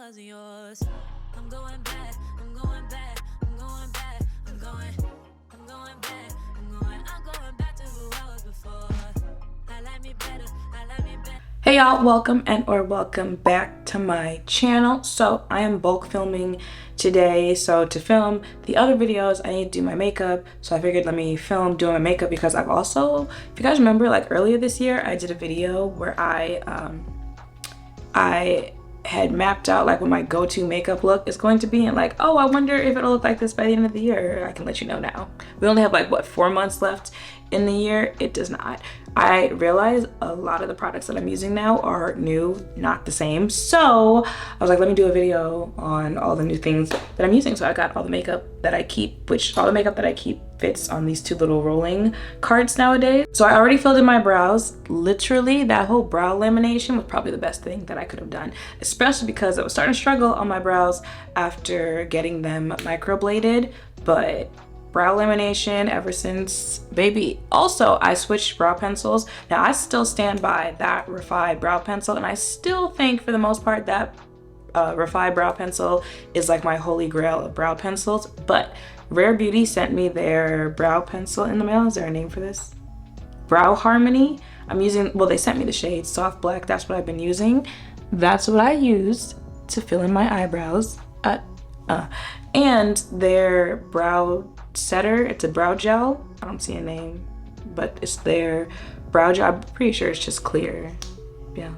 wasn't yours. I'm going back, I'm going back, I'm going back, I'm going back, I'm going back to who I was before. I like me better, I like me better. Hey y'all, welcome welcome back to my channel. So I am bulk filming today. So to film the other videos, I need to do my makeup. So I figured let me film doing my makeup because I've also, if you guys remember, like earlier this year, I did a video where I had mapped out like what my go-to makeup look is going to be, and like, oh, I wonder if it'll look like this by the end of the year. I can let you know now. We only have like what, 4 months left in the year. It does not. I realize a lot of the products that I'm using now are new, not the same. So I was like, let me do a video on all the new things that I'm using. So I got all the makeup that I keep, which all the makeup that I keep fits on these 2 little rolling carts nowadays. So I already filled in my brows. Literally that whole brow lamination was probably the best thing that I could have done, especially because I was starting to struggle on my brows after getting them microbladed. But brow lamination ever since, baby. Also, I switched brow pencils. Now I still stand by that Refi brow pencil, and I still think for the most part that Refi brow pencil is like my holy grail of brow pencils. But Rare Beauty sent me their brow pencil in the mail. Is there a name for this? Brow Harmony. I'm using, well, they sent me the shade Soft Black. That's what I've been using. That's what I used to fill in my eyebrows. And their brow setter, it's a brow gel. I don't see a name, but it's their brow gel. I'm pretty sure it's just clear. Yeah.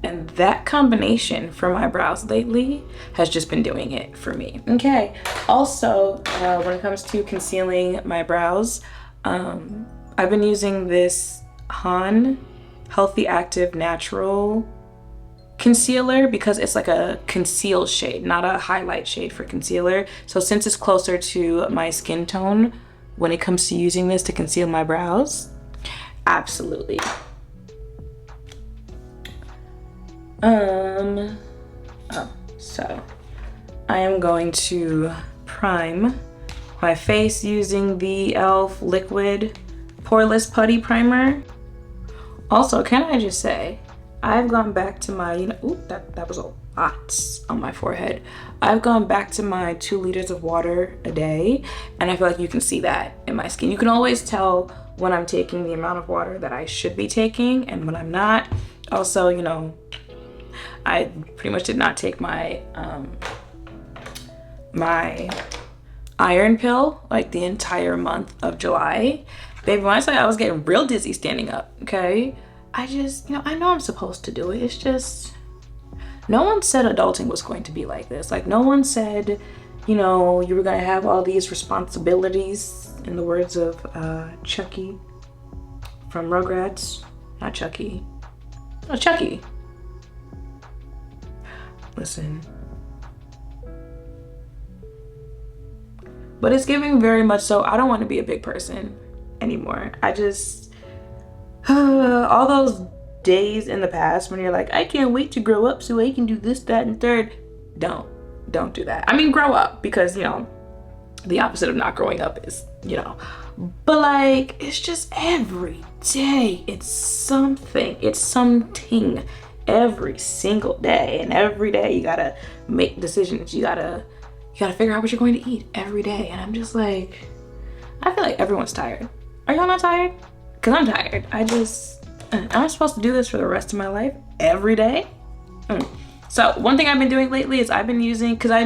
And that combination for my brows lately has just been doing it for me. Okay. Also, when it comes to concealing my brows, I've been using this Han Healthy Active Natural concealer because it's like a conceal shade, not a highlight shade for concealer. So since it's closer to my skin tone when it comes to using this to conceal my brows, absolutely. So I am going to prime my face using the e.l.f. liquid Poreless Putty primer. Also, can I just say, I've gone back to my, oop, that was a lot on my forehead. I've gone back to my 2 liters of water a day, and I feel like you can see that in my skin. You can always tell when I'm taking the amount of water that I should be taking and when I'm not. Also, I pretty much did not take my my iron pill like the entire month of July. Baby, when I say I was getting real dizzy standing up, okay? I just, I know I'm supposed to do it. It's just, no one said adulting was going to be like this. Like, no one said, you were going to have all these responsibilities, in the words of Chucky from Rugrats. Not Chucky. No, Chucky. Listen. But it's giving very much so, I don't want to be a big person anymore. I just, all those days in the past when you're like, I can't wait to grow up so I can do this, that, and third. Don't do that. I mean, grow up, because, the opposite of not growing up is, but like, it's just every day. It's something every single day. And every day you gotta make decisions. You gotta figure out what you're going to eat every day. And I'm just like, I feel like everyone's tired. Are y'all not tired? Because I'm tired. I'm supposed to do this for the rest of my life every day? So one thing I've been doing lately is I've been using, because I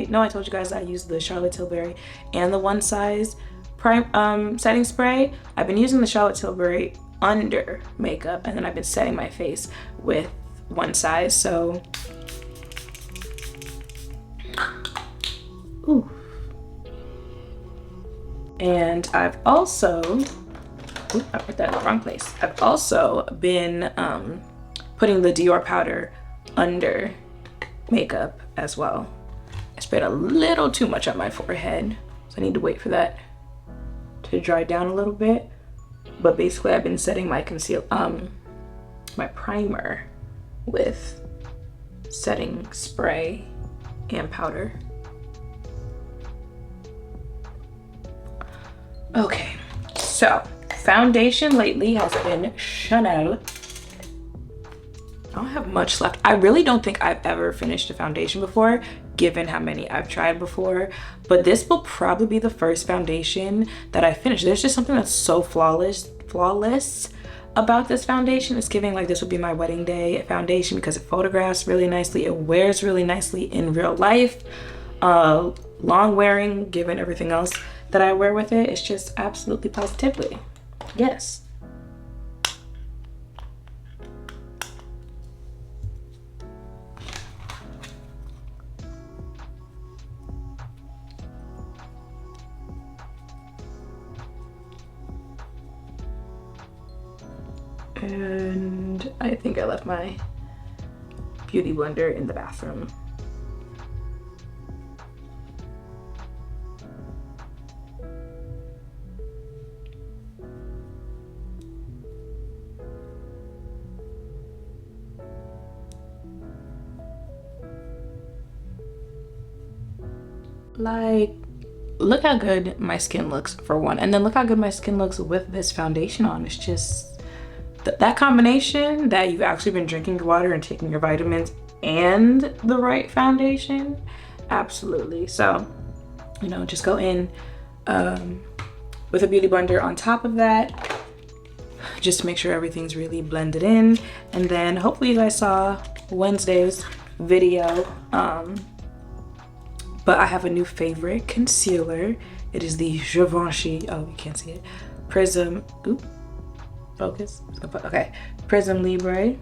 know I told you guys I use the Charlotte Tilbury and the One Size setting spray. I've been using the Charlotte Tilbury under makeup, and then I've been setting my face with One Size. So, ooh. And I've also, I put that in the wrong place. I've also been putting the Dior powder under makeup as well. I sprayed a little too much on my forehead, so I need to wait for that to dry down a little bit. But basically, I've been setting my my primer with setting spray and powder. Okay, so foundation lately has been Chanel. I don't have much left. I really don't think I've ever finished a foundation before, given how many I've tried before, but this will probably be the first foundation that I finish. There's just something that's so flawless about this foundation. It's giving like this would be my wedding day foundation because it photographs really nicely, it wears really nicely in real life, long wearing given everything else that I wear with it. It's just absolutely positively yes. And I think I left my beauty blender in the bathroom. Like, look how good my skin looks for one, and then look how good my skin looks with this foundation on. It's just that combination that you've actually been drinking your water and taking your vitamins and the right foundation, absolutely. So, you know, just go in with a beauty blender on top of that, just to make sure everything's really blended in. And then hopefully you guys saw Wednesday's video, but I have a new favorite concealer. It is the Givenchy, oh, you can't see it, Prisme, oop, focus, okay, Prisme Libre.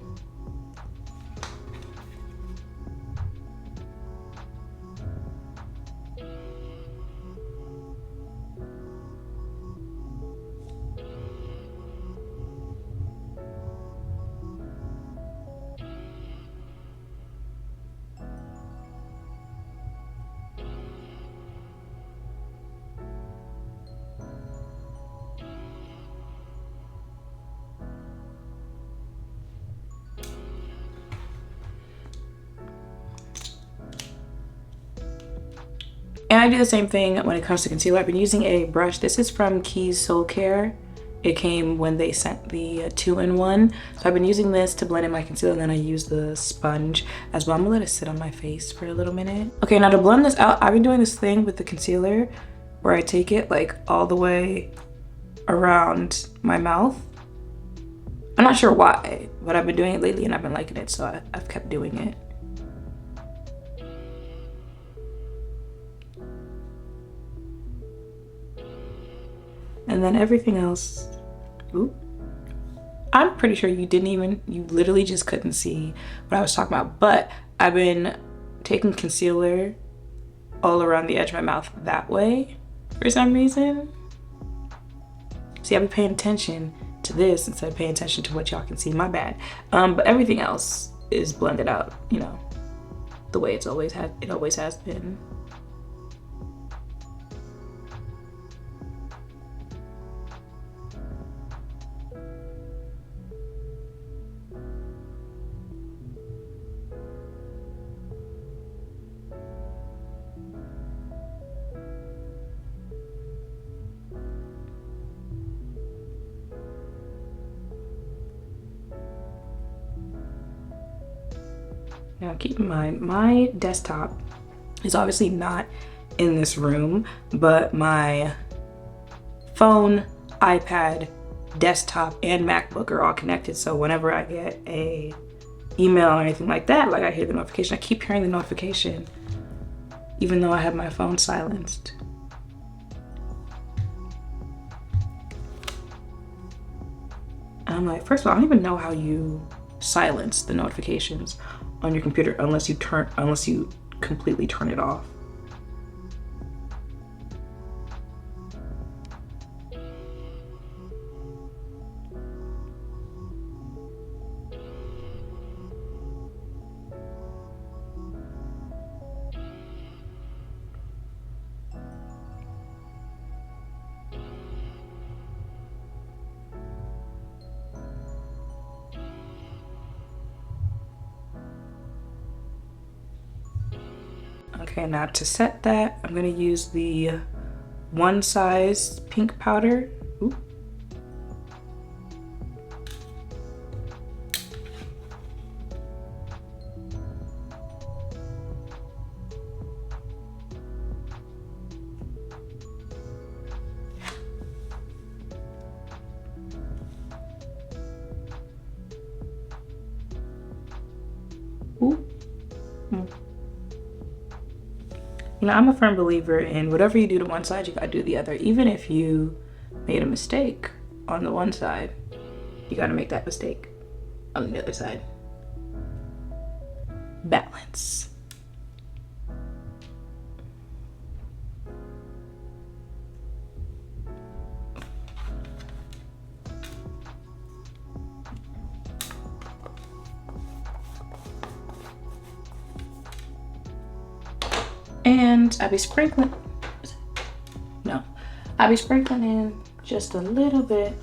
And I do the same thing when it comes to concealer. I've been using a brush. This is from Keys Soul Care. It came when they sent the 2-in-1. So I've been using this to blend in my concealer, and then I use the sponge as well. I'm gonna let it sit on my face for a little minute. Okay, now to blend this out, I've been doing this thing with the concealer where I take it like all the way around my mouth. I'm not sure why, but I've been doing it lately and I've been liking it, so I've kept doing it. And then everything else, ooh, I'm pretty sure you literally just couldn't see what I was talking about, but I've been taking concealer all around the edge of my mouth that way for some reason. See, I've been paying attention to this instead of paying attention to what y'all can see, my bad. But everything else is blended out, you know, the way it always has been. Now keep in mind, my desktop is obviously not in this room, but my phone, iPad, desktop, and MacBook are all connected. So whenever I get a email or anything like that, like I hear the notification, I keep hearing the notification, even though I have my phone silenced. And I'm like, first of all, I don't even know how you silence the notifications on your computer unless you completely turn it off. Okay, now to set that, I'm gonna use the One Size pink powder. Ooh. You know, I'm a firm believer in whatever you do to one side, you gotta do the other. Even if you made a mistake on the one side, you gotta make that mistake on the other side. Balance. And I'll be sprinkling, I'll be sprinkling in just a little bit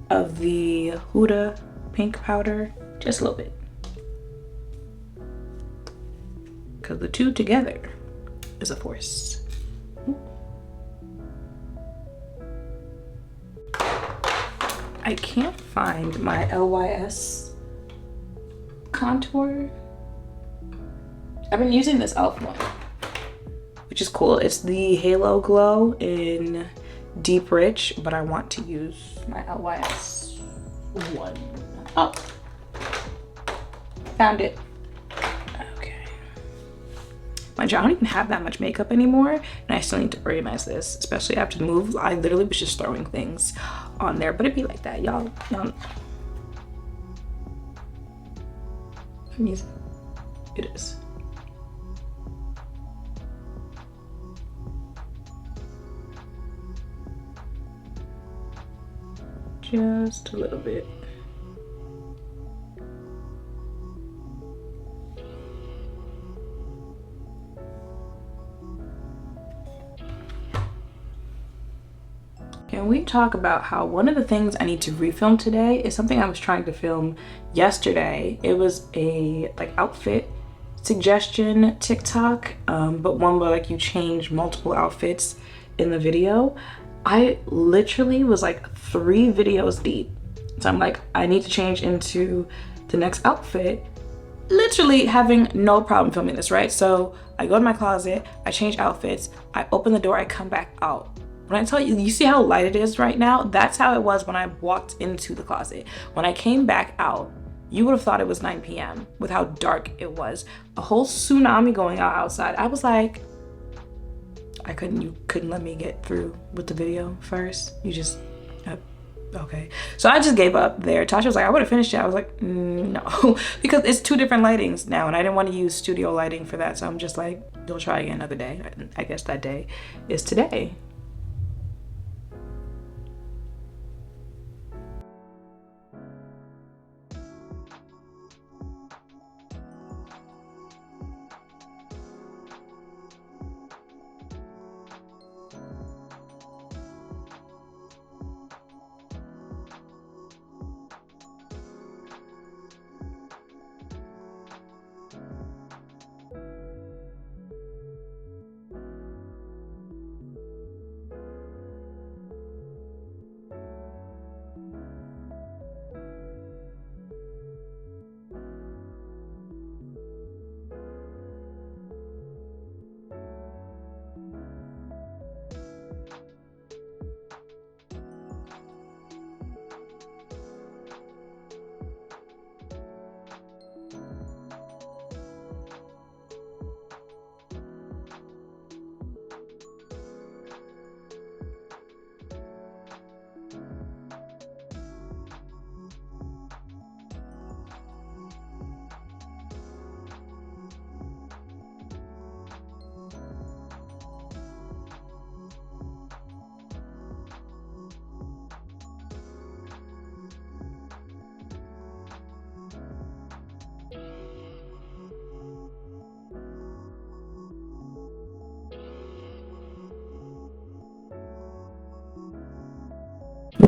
of the Huda pink powder, just a little bit. Because the two together is a force. I can't find my LYS contour. I've been using this e.l.f. one, which is cool. It's the Halo Glow in Deep Rich, but I want to use my LYS one. Oh, found it. Okay. Mind you, I don't even have that much makeup anymore, and I still need to organize this, especially after the move. I literally was just throwing things on there, but it'd be like that, y'all. Amazing. It is. Just a little bit. Can we talk about how one of the things I need to refilm today is something I was trying to film yesterday. It was a outfit suggestion TikTok, but one where you change multiple outfits in the video. I literally was 3 videos deep. So I'm like, I need to change into the next outfit. Literally having no problem filming this, right? So I go to my closet, I change outfits, I open the door, I come back out. When I tell you, you see how light it is right now? That's how it was when I walked into the closet. When I came back out, you would have thought it was 9 p.m. with how dark it was. A whole tsunami going on outside. I was like, you couldn't let me get through with the video first. You just, okay. So I just gave up there. Tasha was like, I would have finished it. I was like, no, because it's 2 different lightings now, and I didn't want to use studio lighting for that. So I'm just like, you'll try again another day. I guess that day is today.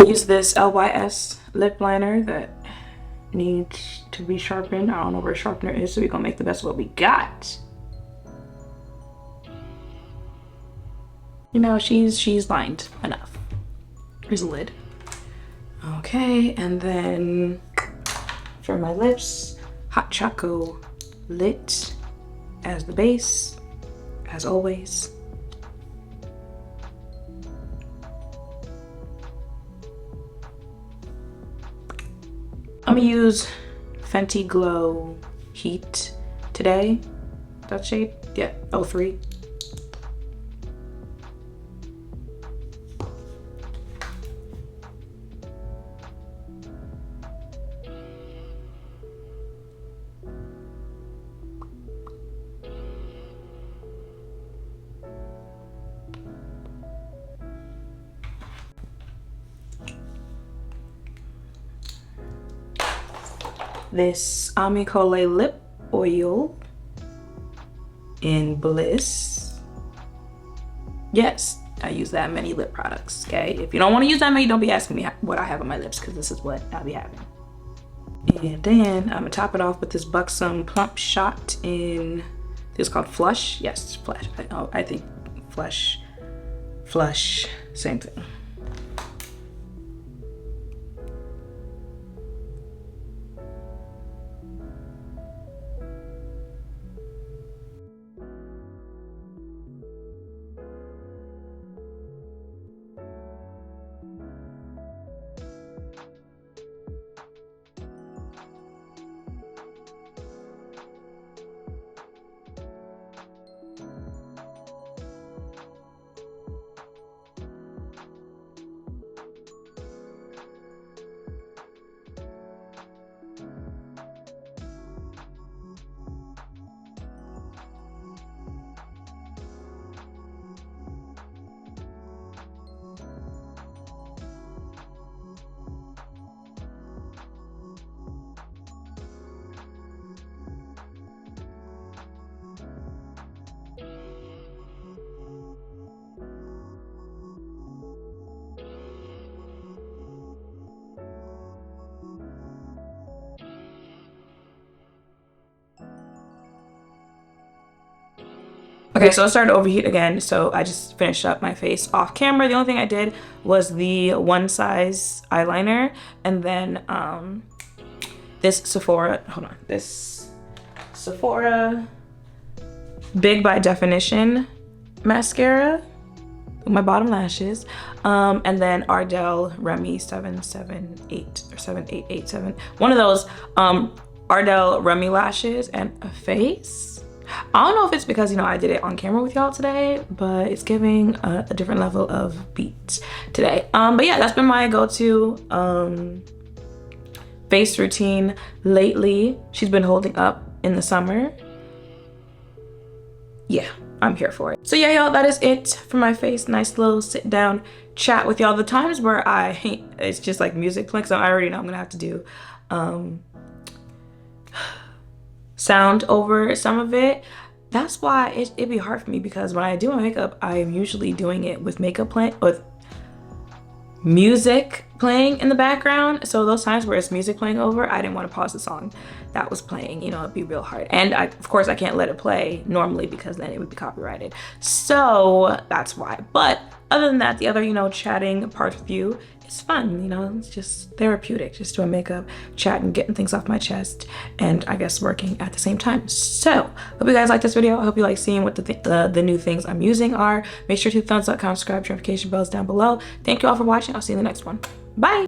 Use this LYS lip liner that needs to be sharpened. I don't know where sharpener is, so we're gonna make the best of what we got. You know, she's lined enough. Here's a lid. Okay, and then for my lips, Hot Choco Lit as the base, as always. I'm gonna use Fenty Glow Heat Today. That shade? Yeah, 03. This Amicole lip oil in Bliss. Yes, I use that many lip products, okay? If you don't want to use that many, don't be asking me what I have on my lips, because this is what I'll be having. And then I'm gonna top it off with this Buxom Plump shot in, this is called Flush. Yes, Flush. I think Flush, same thing. Okay, so I started to overheat again, so I just finished up my face off camera. The only thing I did was the one size eyeliner, and then this Sephora Big by Definition mascara with my bottom lashes, and then Ardell Remy 778 or 7887, one of those Ardell Remy lashes, and a face. I don't know if it's because, you know, I did it on camera with y'all today, but it's giving a different level of beat today. But yeah, that's been my go-to face routine lately. She's been holding up in the summer. Yeah, I'm here for it. So yeah, y'all, that is it for my face. Nice little sit down chat with y'all. The times where it's just like music playing, so I already know I'm gonna have to do sound over some of it. That's why it'd be hard for me, because when I do my makeup, I am usually doing it with with music playing in the background. So those times where it's music playing over, I didn't want to pause the song that was playing, you know, it'd be real hard. And of course I can't let it play normally, because then it would be copyrighted. So that's why. But other than that, the other, you know, chatting part with you, it's fun, you know, it's just therapeutic, just doing makeup, chatting, getting things off my chest, and I guess working at the same time. So hope you guys like this video. I hope you like seeing what the new things I'm using are. Make sure to thumbs up, comment, subscribe, notification bells down below. Thank you all for watching. I'll see you in the next one. Bye.